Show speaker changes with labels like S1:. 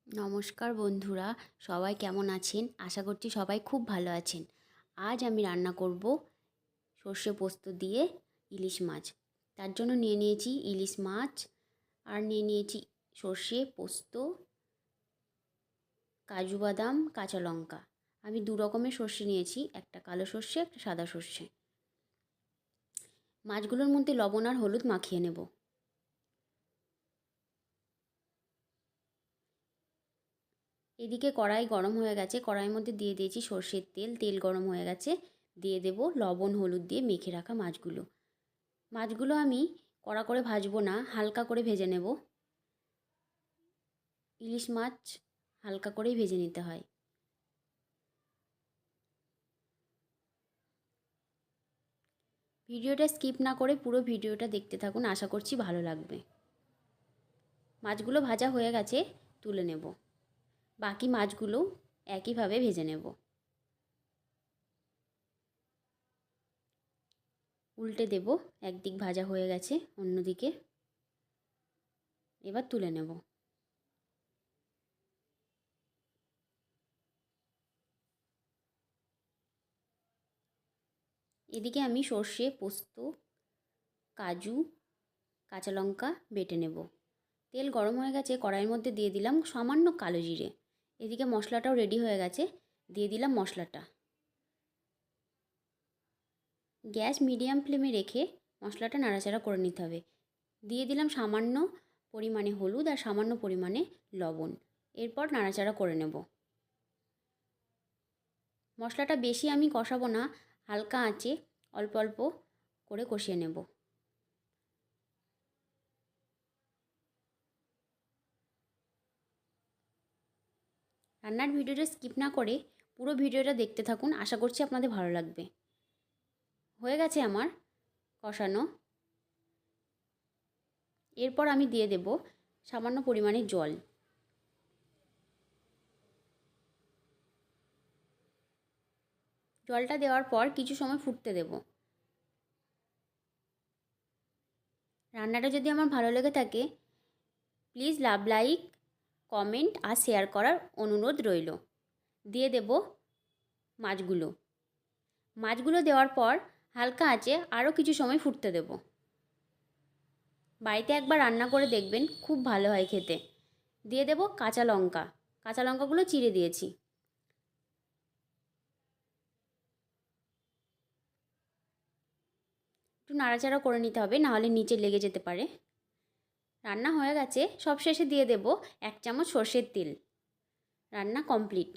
S1: নমস্কার বন্ধুরা, সবাই কেমন আছেন? আশা করছি সবাই খুব ভালো আছেন। আজ আমি রান্না করব সর্ষে পোস্ত দিয়ে ইলিশ মাছ। তার জন্য নিয়ে নিয়েছি ইলিশ মাছ, আর নিয়ে নিয়েছি সর্ষে পোস্ত, কাজু বাদাম, কাঁচা লঙ্কা। আমি দু রকমের সর্ষে নিয়েছি, একটা কালো সর্ষে, একটা সাদা সর্ষে। মাছগুলোর মধ্যে লবণ আর হলুদ মাখিয়ে নেব। এদিকে কড়াই গরম হয়ে গেছে, কড়াইয়ের মধ্যে দিয়ে দিয়েছি সর্ষের তেল। তেল গরম হয়ে গেছে, দিয়ে দেব লবণ হলুদ দিয়ে মেখে রাখা মাছগুলো। মাছগুলো আমি কড়া করে ভাজবো না, হালকা করে ভেজে নেব। ইলিশ মাছ হালকা করেই ভেজে নিতে হয়। ভিডিওটা স্কিপ না করে পুরো ভিডিওটা দেখতে থাকুন, আশা করছি ভালো লাগবে। মাছগুলো ভাজা হয়ে গেছে, তুলে নেব। বাকি মাছগুলো একইভাবে ভেজে নেব। উল্টে দেব, একদিক ভাজা হয়ে গেছে, অন্যদিকে এবার তুলে নেব। এদিকে আমি সর্ষে পোস্ত, কাজু, কাঁচা লঙ্কা বেটে নেব। তেল গরম হয়ে গেছে, কড়াইয়ের মধ্যে দিয়ে দিলাম সামান্য কালো জিরে। এদিকে মশলাটাও রেডি হয়ে গেছে, দিয়ে দিলাম মশলাটা। গ্যাস মিডিয়াম ফ্লেমে রেখে মশলাটা নাড়াচাড়া করে নিতে হবে। দিয়ে দিলাম সামান্য পরিমাণে হলুদ আর সামান্য পরিমাণে লবণ। এরপর নাড়াচাড়া করে নেব। মশলাটা বেশি আমি কষাবো না, হালকা আঁচে অল্প অল্প করে কষিয়ে নেব। রান্নার ভিডিওটা স্কিপ না করে পুরো ভিডিওটা দেখতে থাকুন, আশা করছি আপনাদের ভালো লাগবে। হয়ে গেছে আমার কষানো। এরপর আমি দিয়ে দেব সামান্য পরিমাণে জল। জলটা দেওয়ার পর কিছু সময় ফুটতে দেব। রান্নাটা যদি আমার ভালো লেগে থাকে, প্লিজ লাইক, কমেন্ট আর শেয়ার করার অনুরোধ রইল। দিয়ে দেব মাছগুলো। মাছগুলো দেওয়ার পর হালকা আঁচে আরও কিছু সময় ফুটতে দেব। বাড়িতে একবার রান্না করে দেখবেন, খুব ভালো হয় খেতে। দিয়ে দেব কাঁচা লঙ্কা। কাঁচা লঙ্কাগুলো চিড়ে দিয়েছি। একটু নাড়াচাড়া করে নিতে হবে, নাহলে নিচে লেগে যেতে পারে। রান্না হয়ে গেছে, সবশেষে দিয়ে দেব 1 চামচ সর্ষের তেল। রান্না কমপ্লিট।